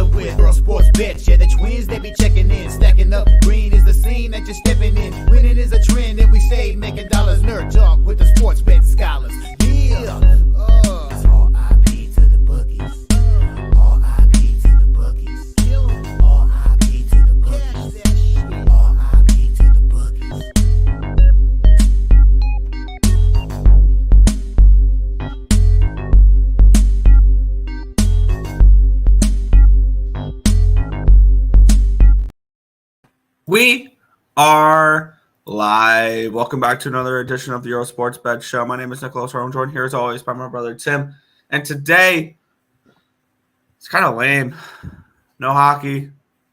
I'm with Earle Sports Bets. Yeah, the twins, they be checking in. Stacking up green is the scene that you're stepping in. Winning is a trend, and we stay making dollars. Nerd talk with the sports bet scholars. Yeah. It's R.I.P. to the bookies. R.I.P. to the bookies. R.I.P. to the bookies. R.I.P. to the bookies. We are live. Welcome back to another edition of the Earle Sports Bet Show. My name is Nicholas. I'm joined here as always by my brother Tim. And today, it's kind of lame. No hockey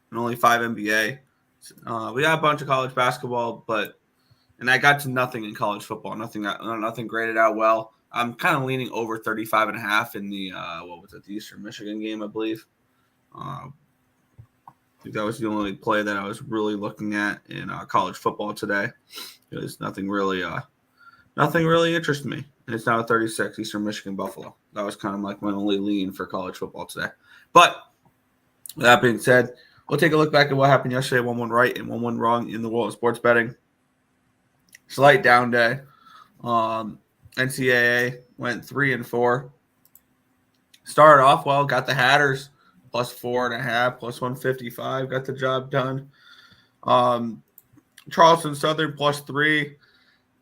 and only 5 NBA. We got a bunch of college basketball, and I got to nothing in college football. Nothing graded out well. I'm kind of leaning over 35.5 in the the Eastern Michigan game, I believe. I think that was the only play that I was really looking at in college football today. Because nothing really interested me. And it's now a 36 Eastern Michigan Buffalo. That was kind of like my only lean for college football today. But with that being said, we'll take a look back at what happened yesterday. 1-1 right and 1-1 wrong in the world of sports betting. Slight down day. NCAA went 3-4. Started off well, got the Hatters plus 4.5, plus 155, got the job done. Charleston Southern plus 3. I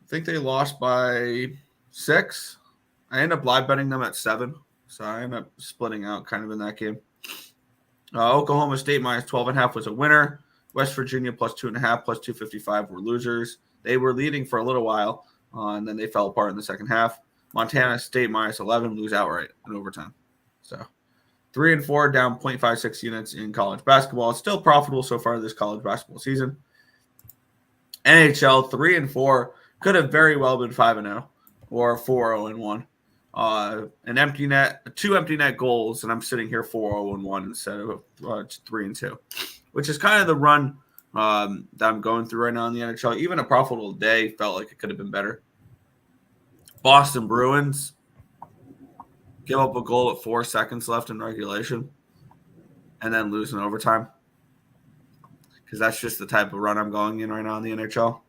think they lost by 6. I ended up live betting them at 7, so I ended up splitting out kind of in that game. Oklahoma State minus 12.5 was a winner. West Virginia plus 2.5, plus 255 were losers. They were leading for a little while, and then they fell apart in the second half. Montana State minus 11, lose outright in overtime. So 3-4, down 0.56 units in college basketball. It's still profitable so far this college basketball season. NHL 3-4, could have very well been 5-0 or 4-0-1. An empty net, 2 empty net goals, and I'm sitting here 4-0-1 instead of 3-2, which is kind of the run that I'm going through right now in the NHL. Even a profitable day felt like it could have been better. Boston Bruins give up a goal at 4 seconds left in regulation and then lose in overtime. Because that's just the type of run I'm going in right now in the NHL.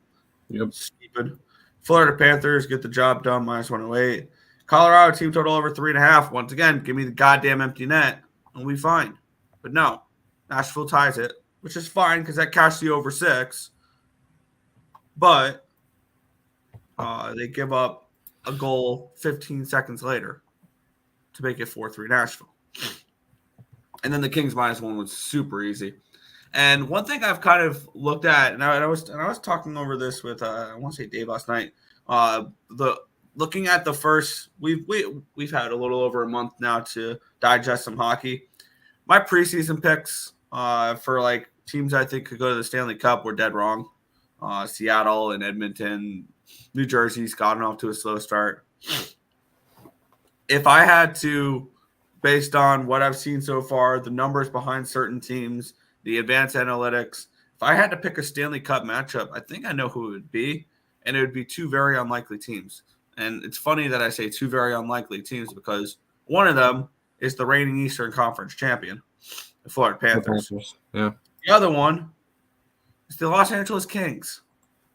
Yep. Stupid. Florida Panthers get the job done, minus 108. Colorado team total over 3.5. Once again, give me the goddamn empty net and we'll be fine. But no, Nashville ties it, which is fine because that cashed the over 6. But they give up a goal 15 seconds later to make it 4-3 Nashville. And then the Kings minus 1 was super easy. And one thing I've kind of looked at, and I was talking over this with I want to say Dave last night. Looking at the first, we've had a little over a month now to digest some hockey. My preseason picks for like teams I think could go to the Stanley Cup were dead wrong. Seattle and Edmonton, New Jersey's gotten off to a slow start. If I had to, based on what I've seen so far, the numbers behind certain teams, the advanced analytics, if I had to pick a Stanley Cup matchup, I think I know who it would be, and it would be 2 very unlikely teams. And it's funny that I say 2 very unlikely teams because one of them is the reigning Eastern Conference champion, the Florida Panthers. Yeah. The other one is the Los Angeles Kings.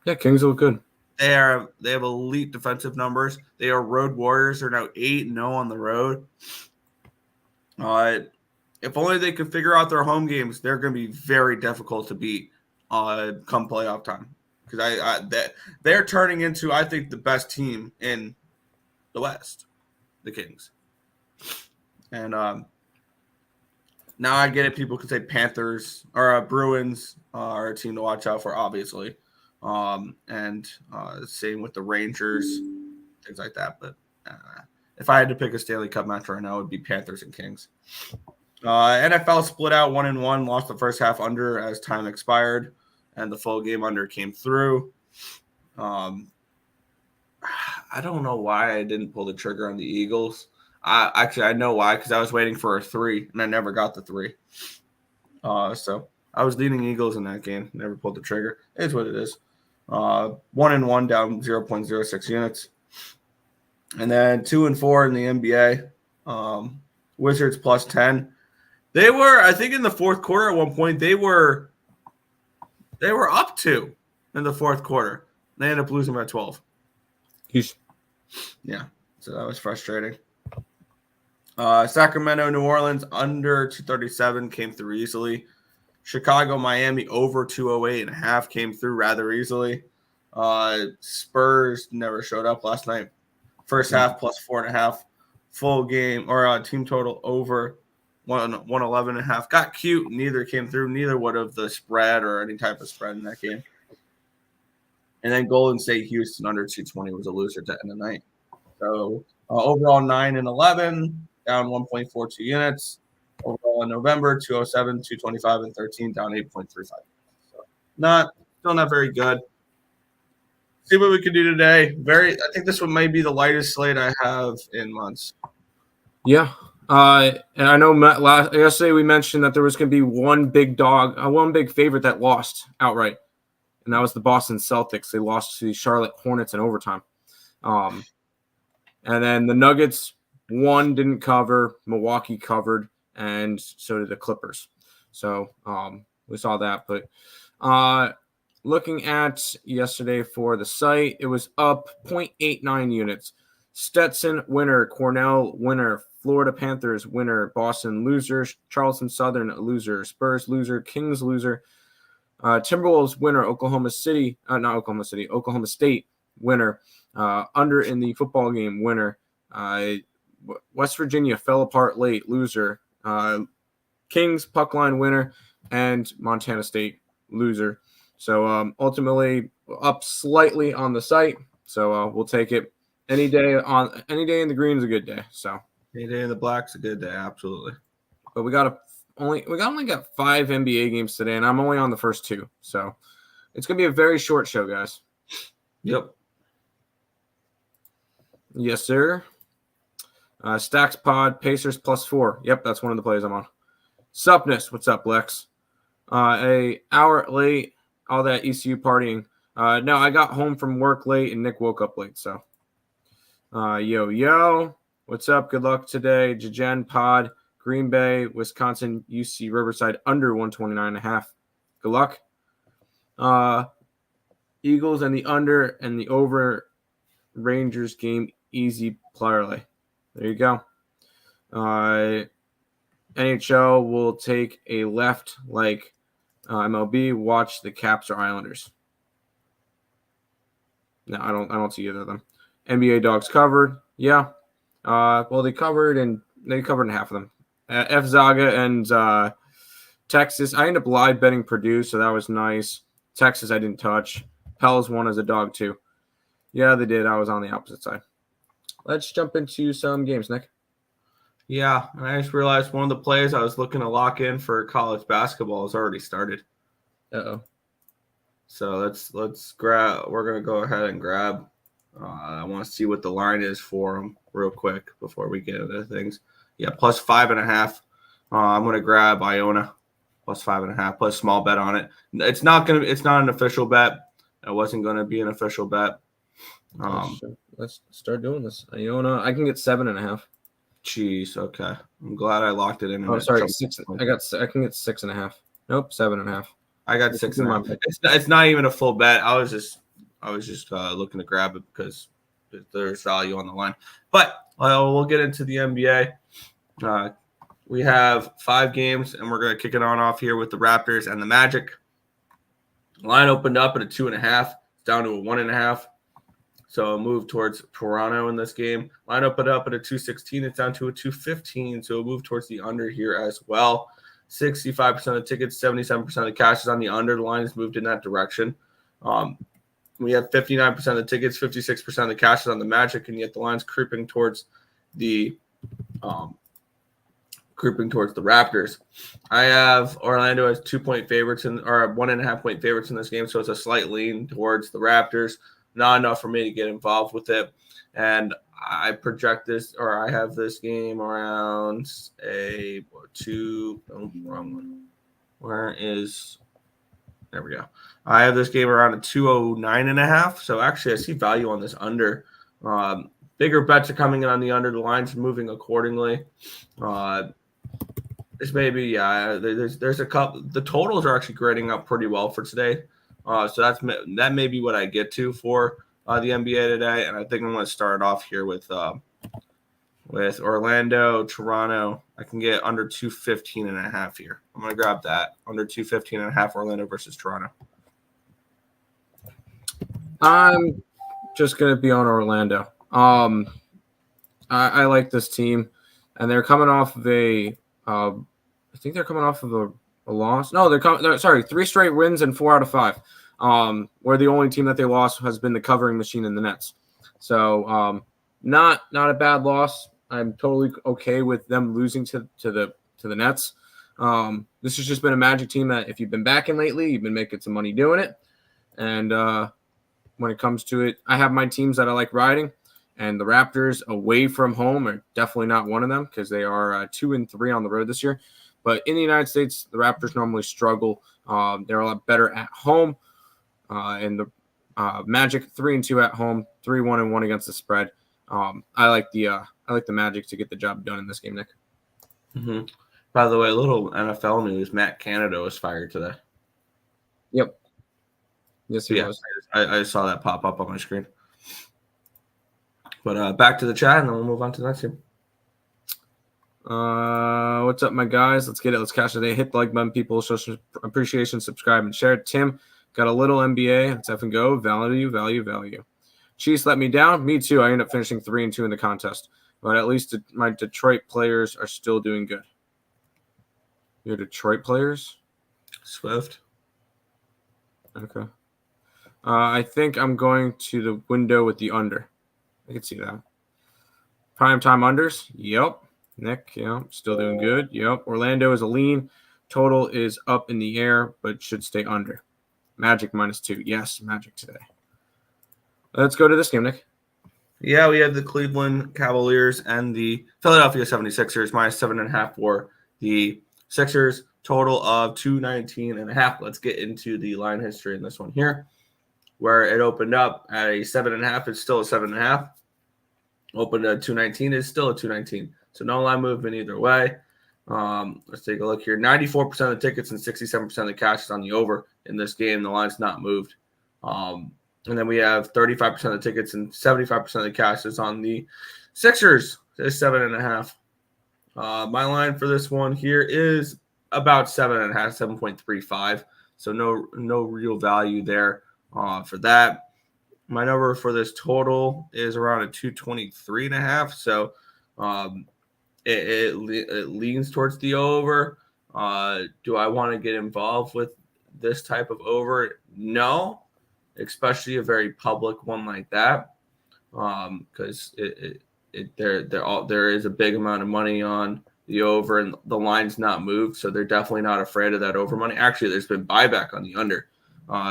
Yeah, Kings look good. They have elite defensive numbers. They are road warriors. They're now 8-0 on the road. If only they could figure out their home games, they're going to be very difficult to beat come playoff time. Because they're turning into, I think, the best team in the West, the Kings. And now I get it. People could say Panthers or Bruins are a team to watch out for, obviously. Same with the Rangers, things like that. But if I had to pick a Stanley Cup match right now, it would be Panthers and Kings. NFL split out 1-1, lost the first half under as time expired, and the full game under came through. I don't know why I didn't pull the trigger on the Eagles. I know why, because I was waiting for a 3, and I never got the 3. So I was leading Eagles in that game, never pulled the trigger. It is what it is. 1-1 down 0.06 units. And then 2-4 in the NBA. Wizards plus 10. They were, I think, in the fourth quarter at one point. They were up 2 in the fourth quarter. They ended up losing by 12. Yeah, so that was frustrating. Sacramento, New Orleans under 237 came through easily. Chicago, Miami over 208.5 came through rather easily. Spurs never showed up last night. First half plus 4.5. Full game or team total over 111.5. Got cute. Neither came through. Neither would have the spread or any type of spread in that game. And then Golden State, Houston under 220 was a loser to end the night. So overall 9 and 11, down 1.42 units. Overall in November, 207, 225, and 13, down 8.35. So still not very good. See what we can do today. I think this one might be the lightest slate I have in months. Yeah. And I know yesterday we mentioned that there was going to be one big favorite that lost outright, and that was the Boston Celtics. They lost to the Charlotte Hornets in overtime. And then the Nuggets, one didn't cover, Milwaukee covered, and so did the Clippers. So we saw that. But looking at yesterday for the site, it was up 0.89 units. Stetson, winner. Cornell, winner. Florida Panthers, winner. Boston, loser. Charleston Southern, loser. Spurs, loser. Kings, loser. Timberwolves, winner. Oklahoma State, winner. Under in the football game, winner. West Virginia fell apart late, loser. Kings, puck line, winner. And Montana State, loser. So ultimately up slightly on the site. So we'll take it. Any day in the green is a good day. So any day in the black's a good day, absolutely. But we only got 5 NBA games today, and I'm only on the first 2. So it's gonna be a very short show, guys. Yep. Yes, sir. Stacks Pod, Pacers +4. Yep, that's one of the plays I'm on. Supness, what's up, Lex? A hour late, all that ECU partying. No, I got home from work late and Nick woke up late, so. Yo, what's up? Good luck today. Jajen Pod, Green Bay, Wisconsin, UC Riverside under 129.5. Good luck. Eagles and the under and the over Rangers game easy parlay. There you go. NHL will take a left like MLB. Watch the Caps or Islanders. No, I don't see either of them. NBA dogs covered. Yeah. Well, they covered in half of them. F Zaga and Texas. I ended up live betting Purdue, so that was nice. Texas I didn't touch. Pels won as a dog too. Yeah, they did. I was on the opposite side. Let's jump into some games, Nick. Yeah, and I just realized one of the plays I was looking to lock in for college basketball has already started. Uh-oh. So let's grab. We're gonna go ahead and grab. I want to see what the line is for them real quick before we get into things. Yeah, +5.5. I'm gonna grab Iona +5.5. Plus small bet on it. It's not an official bet. It wasn't gonna be an official bet. Let's start doing this. Iona, I can get 7.5. Jeez, okay. I'm glad I locked it in. Oh, sorry, 6. I can get 6.5. Nope, 7.5. I got 6.5. It's not even a full bet. I was just looking to grab it because there's value on the line. But we'll get into the NBA. We have 5 games, and we're going to kick it on off here with the Raptors and the Magic. Line opened up at a 2.5. It's down to a 1.5. So a move towards Toronto in this game. Line opened up at a 2.16. It's down to a 2.15. So a move towards the under here as well. 65% of the tickets, 77% of the cash is on the under. The line has moved in that direction. We have 59% of the tickets, 56% of the cash is on the Magic, and yet the line's creeping towards the Raptors. I have Orlando as 2-point favorites or 1.5-point favorites in this game, so it's a slight lean towards the Raptors. Not enough for me to get involved with it. And I project this, or I have this game around wrong one. There we go. I have this game around a 209.5. So actually I see value on this under. Bigger bets are coming in on the under. The line's moving accordingly. This maybe, yeah. There's a couple. The totals are actually grading up pretty well for today. So that may be what I get to for the NBA today. And I think I'm going to start off here with Orlando, Toronto. I can get under 215.5 here. I'm going to grab that under 215.5 Orlando versus Toronto. I'm just going to be on Orlando. I like this team, and they're coming off of I think they're coming off of a loss. No, they're 3 straight wins and 4 out of 5. Where the only team that they lost has been the covering machine in the Nets. So not a bad loss. I'm totally okay with them losing to the Nets. This has just been a Magic team that if you've been backing lately, you've been making some money doing it. And when it comes to it, I have my teams that I like riding. And the Raptors away from home are definitely not one of them because they are 2-3 on the road this year. But in the United States, the Raptors normally struggle. They're a lot better at home. And the Magic 3-2 at home, 3-1-1 against the spread. I like the Magic to get the job done in this game, Nick. Mm-hmm. By the way, a little NFL news: Matt Canada was fired today. Yep. Yes, he was. I saw that pop up on my screen. But back to the chat, and then we'll move on to the next game. What's up, my guys? Let's get it. Let's catch the day. Hit the like button, people. Show some appreciation, subscribe, and share. Tim got a little NBA. Let's F and go. Value. Chiefs let me down. Me too. I ended up finishing 3-2 in the contest. But at least my Detroit players are still doing good. Your Detroit players? Swift. Okay. I think I'm going to the window with the under. I can see that. Primetime unders. Yep. Nick, yeah, still doing good. Yep. Orlando is a lean. Total is up in the air, but should stay under. Magic -2. Yes, Magic today. Let's go to this game, Nick. Yeah, we have the Cleveland Cavaliers and the Philadelphia 76ers -7.5 for the Sixers. Total of 219.5. Let's get into the line history in this one here, where it opened up at a 7.5. It's still a 7.5. Opened at 219. It's still a 219. So no line movement either way. Let's take a look here. 94% of the tickets and 67% of the cash is on the over in this game. The line's not moved. And then we have 35% of the tickets and 75% of the cash is on the Sixers. It's 7.5. My line for this one here is about 7.5, 7.35. So no real value there for that. My number for this total is around a 223.5. So it leans towards the over. Do I want to get involved with this type of over? No, especially a very public one like that, because there is a big amount of money on the over and the line's not moved, so they're definitely not afraid of that over money. Actually, there's been buyback on the under,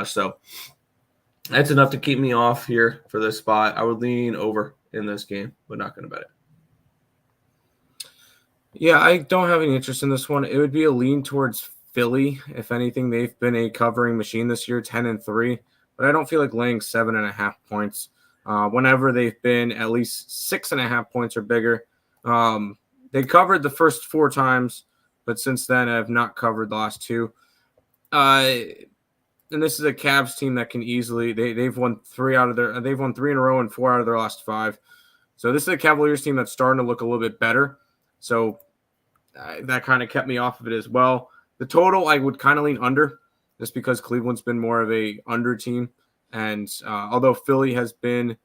so that's enough to keep me off here for this spot. I would lean over in this game, but not going to bet it. Yeah, I don't have any interest in this one. It would be a lean towards Philly. If anything, they've been a covering machine this year, 10-3. But I don't feel like laying 7.5 points. Whenever they've been at least 6.5 points or bigger. They covered the first 4 times, but since then have not covered the last 2. And this is a Cavs team that can easily they've won 3 in a row and 4 out of their last 5. So this is a Cavaliers team that's starting to look a little bit better. So that kind of kept me off of it as well. The total I would kind of lean under, just because Cleveland's been more of a under team, and although Philly has been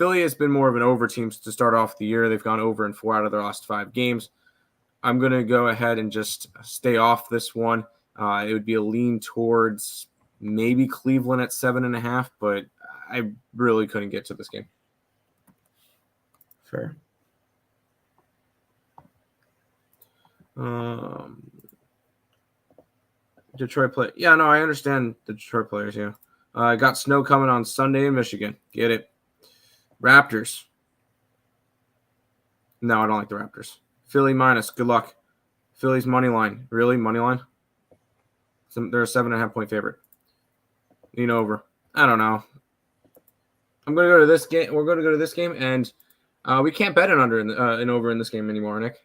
more of an over team to start off the year. They've gone over in 4 out of their last 5 games. I'm going to go ahead and just stay off this one. It would be a lean towards maybe Cleveland at 7.5, but I really couldn't get to this game. Fair. Detroit play. Yeah, no, I understand the Detroit players. Yeah, got snow coming on Sunday in Michigan. Get it? Raptors. No, I don't like the Raptors. Philly minus. Good luck. Philly's money line. Really, money line? They're a 7.5 point favorite. Lean over. I don't know. I'm going to go to this game. We're going to go to this game, and we can't bet an under and over in this game anymore, Nick.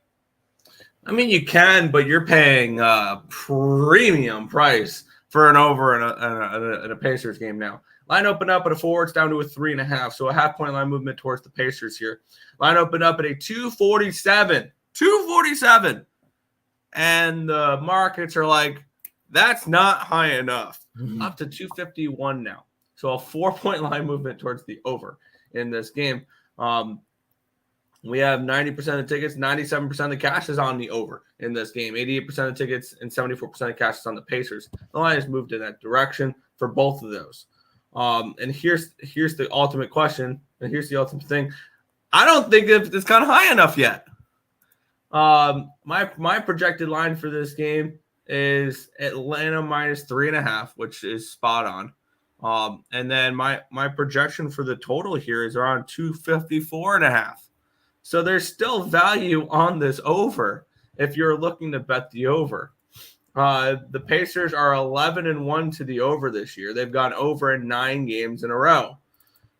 I mean, you can, but you're paying premium price for an over in a Pacers game now. Line opened up at a 4. It's down to a 3.5. So a half-point line movement towards the Pacers here. Line opened up at a 247. 247. And the markets are like, that's not high enough. Up to 251 now. So a 4-point line movement towards the over in this game. We have 90% of the tickets, 97% of the cash is on the over in this game. 88% of the tickets and 74% of cash is on the Pacers. The line has moved in that direction for both of those. And here's the ultimate question, and here's the ultimate thing. I don't think it's gone high enough yet. My projected line for this game is Atlanta minus 3.5, which is spot on. And then my projection for the total here is around 254.5. So there's still value on this over if you're looking to bet the over. The Pacers are 11-1 to the over this year. They've gone over in 9 games in a row.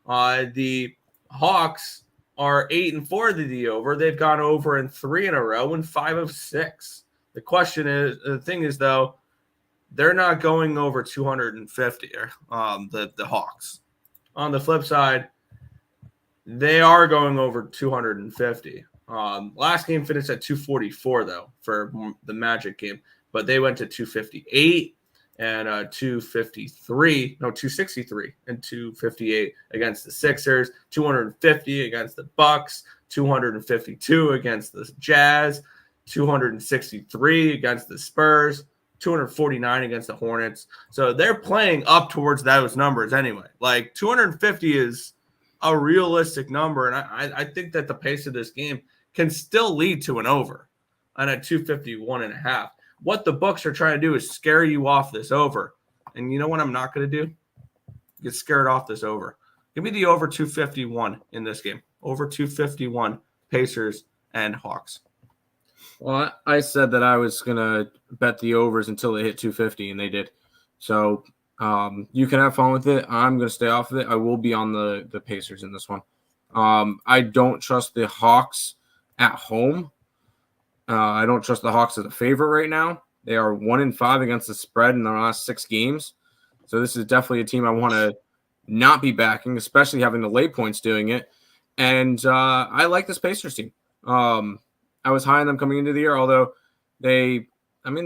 The Hawks are 8-4 to the over. They've gone over in 3 in a row and 5 of 6. The thing is though, they're not going over 250. The Hawks. On the flip side, they are going over 250. Last game finished at 244 though for the Magic game, but they went to 258 and 263 and 258 against the Sixers, 250 against the Bucks, 252 against the Jazz, 263 against the Spurs, 249 against the Hornets. So they're playing up towards those numbers anyway. Like 250 is a realistic number, and I think that the pace of this game can still lead to an over and at 251.5. What the books are trying to do is scare you off this over. And you know what I'm not going to do? Get scared off this over. Give me the over 251 in this game. Over 251 Pacers and Hawks. Well, I said that I was going to bet the overs until they hit 250, and they did. So you can have fun with it. I'm going to stay off of it. I will be on the Pacers in this one. I don't trust the Hawks at home. I don't trust the Hawks as a favorite right now. They are 1-5 against the spread in their last 6 games. So this is definitely a team I want to not be backing, especially having the lay points doing it. And I like this Pacers team. I was high on them coming into the year, although they're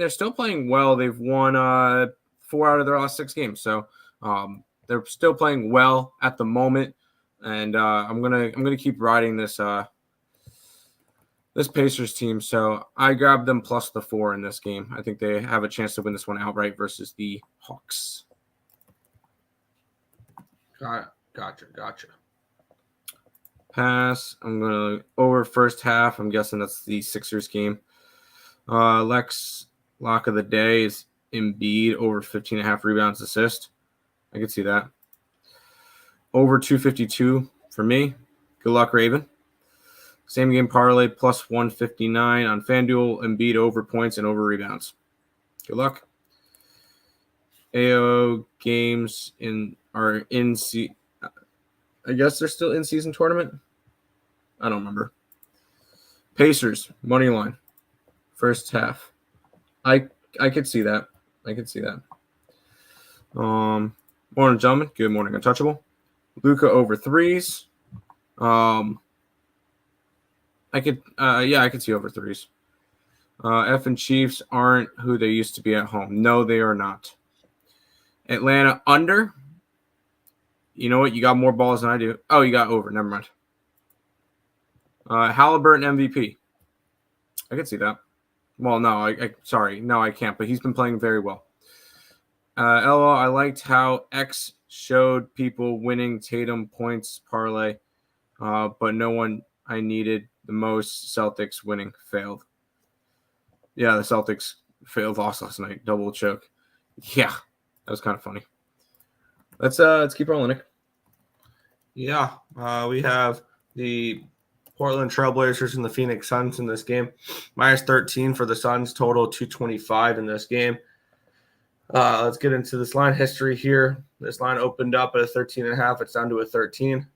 still playing well. They've won 4 out of their last 6 games. So they're still playing well at the moment. And I'm gonna keep riding this Pacers team. So I grabbed them plus the 4 in this game. I think they have a chance to win this one outright versus the Hawks. Gotcha. Pass. I'm going to over first half. I'm guessing that's the Sixers game. Lex lock of the day is Embiid over 15.5 rebounds assist. I could see that. Over 252 for me. Good luck, Raven. Same game parlay plus 159 on FanDuel. Embiid over points and over rebounds. Good luck. AO games I guess they're still in season tournament. I don't remember. Pacers money line first half. I could see that. Morning, gentlemen. Good morning, Untouchable. Luka over 3s. I could see over 3s. F and Chiefs aren't who they used to be at home. No, they are not. Atlanta under. You know what? You got more balls than I do. Oh, you got over. Never mind. Halliburton MVP. I could see that. Well, no, I can't. But he's been playing very well. LO, I liked how X showed people winning Tatum points parlay, but no one I needed the most Celtics winning failed. Yeah, the Celtics failed loss last night. Double choke. Yeah, that was kind of funny. Let's keep rolling, Nick. Yeah, we have the Portland Trailblazers and the Phoenix Suns in this game. Minus 13 for the Suns, total 225 in this game. Let's get into this line history here. This line opened up at a 13.5. It's down to a 13.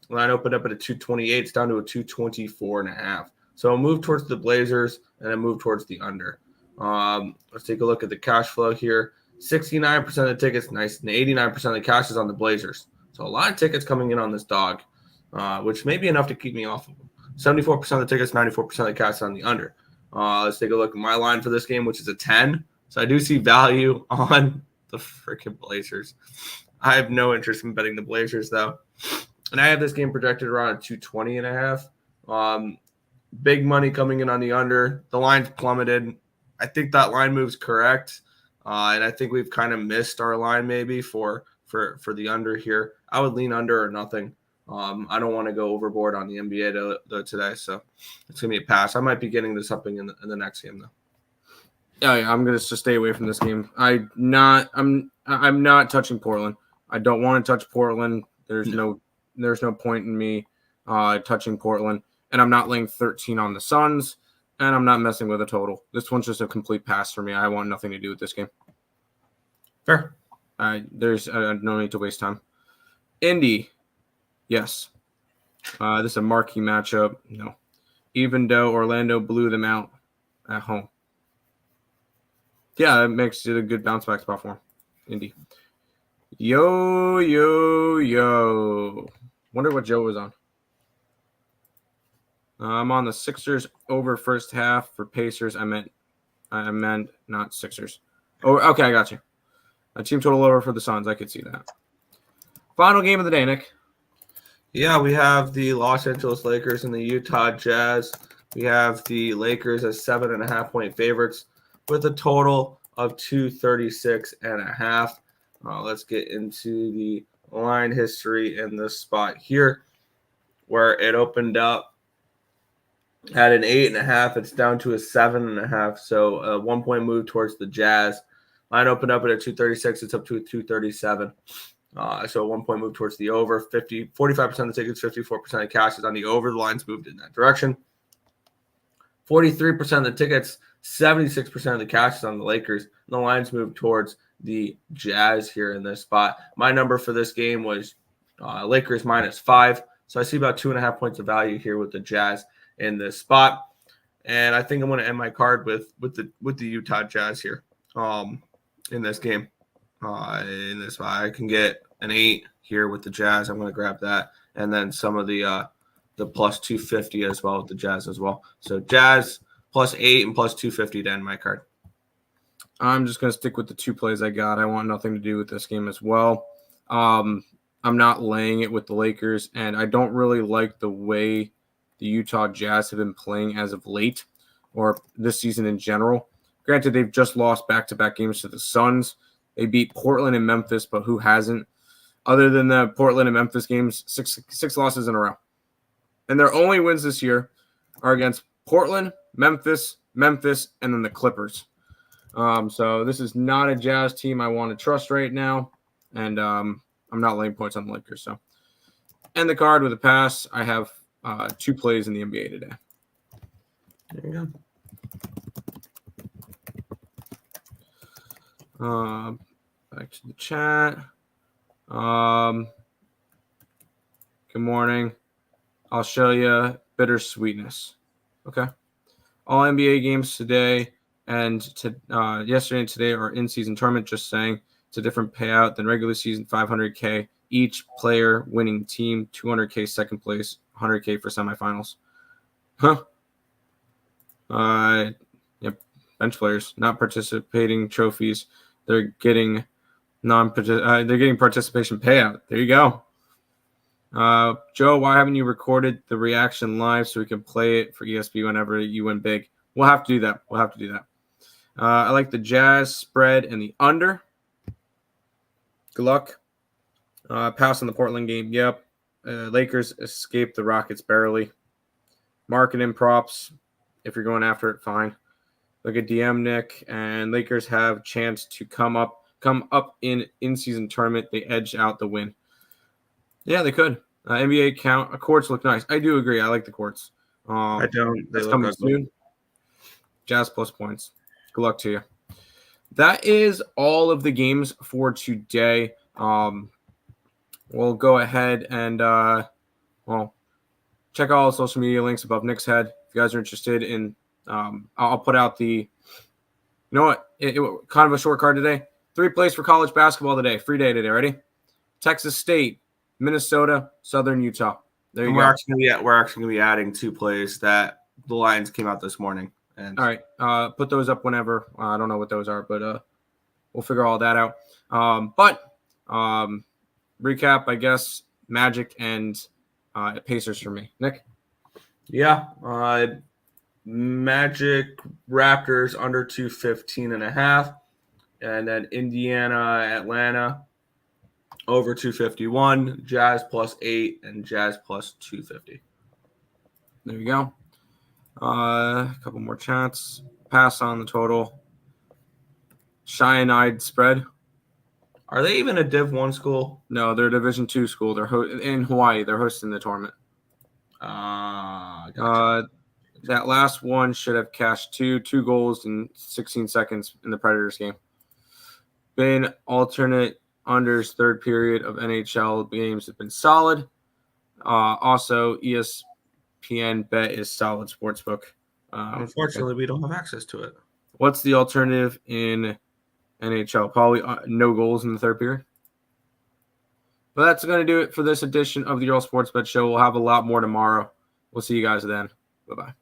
Line opened up at a 228. It's down to a 224.5. So I'll move towards the Blazers and I move towards the under. Let's take a look at the cash flow here. 69% of the tickets, nice, and 89% of the cash is on the Blazers. So a lot of tickets coming in on this dog, which may be enough to keep me off of them. 74% of the tickets, 94% of the cash is on the under. Let's take a look at my line for this game, which is a 10. So I do see value on the freaking Blazers. I have no interest in betting the Blazers, though. And I have this game projected around 220.5. Big money coming in on the under. The line's plummeted. I think that line move's correct. And I think we've kind of missed our line maybe for the under here. I would lean under or nothing. I don't want to go overboard on the NBA though today, so it's gonna be a pass. I might be getting this up in the next game though. Yeah, I'm gonna just stay away from this game. I'm not touching Portland. I don't want to touch Portland. There's no point in me touching Portland, and I'm not laying 13 on the Suns, and I'm not messing with a total. This one's just a complete pass for me. I want nothing to do with this game. Fair. There's no need to waste time. Indy. Yes. This is a marquee matchup. No. Even though Orlando blew them out at home. Yeah, that makes it a good bounce back spot for him. Indy. Yo. Wonder what Joe was on. I'm on the Sixers over first half for Pacers. I meant not Sixers. Oh, okay, I got you. A team total over for the Suns. I could see that. Final game of the day, Nick. Yeah, we have the Los Angeles Lakers and the Utah Jazz. We have the Lakers as 7.5-point favorites with a total of 236.5. Let's get into the line history in this spot here, where it opened up at an 8.5. It's down to a 7.5. So a 1-point move towards the Jazz. Line opened up at a 236. It's up to a 237. So a 1-point move towards the over. 45% of the tickets, 54% of cash is on the over. The line's moved in that direction. 43% of the tickets, 76% of the cash is on the Lakers. And the line's moved towards the Jazz here in this spot. My number for this game was Lakers -5. So I see about 2.5 points of value here with the Jazz in this spot. And I think I'm going to end my card with the Utah Jazz here in this game. In this spot, I can get an 8 here with the Jazz. I'm going to grab that, and then some of the plus 250 as well with the Jazz as well. So Jazz +8 and plus 250 to end my card. I'm just going to stick with the 2 plays I got. I want nothing to do with this game as well. I'm not laying it with the Lakers, and I don't really like the way the Utah Jazz have been playing as of late, or this season in general. Granted, they've just lost back-to-back games to the Suns. They beat Portland and Memphis, but who hasn't? Other than the Portland and Memphis games, six losses in a row. And their only wins this year are against Portland, Memphis, and then the Clippers. So this is not a Jazz team I want to trust right now, and I'm not laying points on the Lakers. So end the card with a pass. I have 2 plays in the NBA today. There you go. Back to the chat. Good morning. I'll show you bittersweetness. Okay. All NBA games today and yesterday and today are in-season tournament. Just saying, it's a different payout than regular season. $500K each player winning team, $200K second place, $100K for semifinals. Huh. Yep. Bench players not participating trophies. They're getting participation payout. There you go. Joe, why haven't you recorded the reaction live so we can play it for ESP whenever you win big? We'll have to do that. I like the Jazz spread and the under. Good luck. Pass on the Portland game. Yep. Lakers escaped the Rockets barely. Marketing props. If you're going after it, fine. Look at DM Nick, and Lakers have chance to come up in-season tournament. They edge out the win. Yeah, they could. NBA courts look nice. I do agree. I like the courts. I don't. That's coming soon. Jazz plus points. Good luck to you. That is all of the games for today. We'll go ahead and check all the social media links above Nick's head. If you guys are interested in, I'll put out the, you know what, kind of a short card today. 3 plays for college basketball today. Free day today. Ready? Texas State, Minnesota, Southern Utah. There you And go. We're actually going to be adding 2 plays that the lines came out this morning. And All right. Put those up whenever. I don't know what those are, but we'll figure all that out. Recap, I guess, Magic and Pacers for me. Nick? yeah, Magic Raptors under 215.5, and then Indiana Atlanta over 251, Jazz +8, and Jazz +250. There you go. A couple more chats. Pass on the total. Cyanide spread. Are they even a Div 1 school? No, they're a Division 2 school. They're in Hawaii. They're hosting the tournament. Gotcha. That last one should have cashed 2 goals in 16 seconds in the Predators game. Been alternate unders third period of NHL games have been solid. Also, ESPN bet is solid sportsbook. Unfortunately, we don't have access to it. What's the alternative in NHL? Probably no goals in the third period. But that's going to do it for this edition of the Earle Sports Bet Show. We'll have a lot more tomorrow. We'll see you guys then. Bye-bye.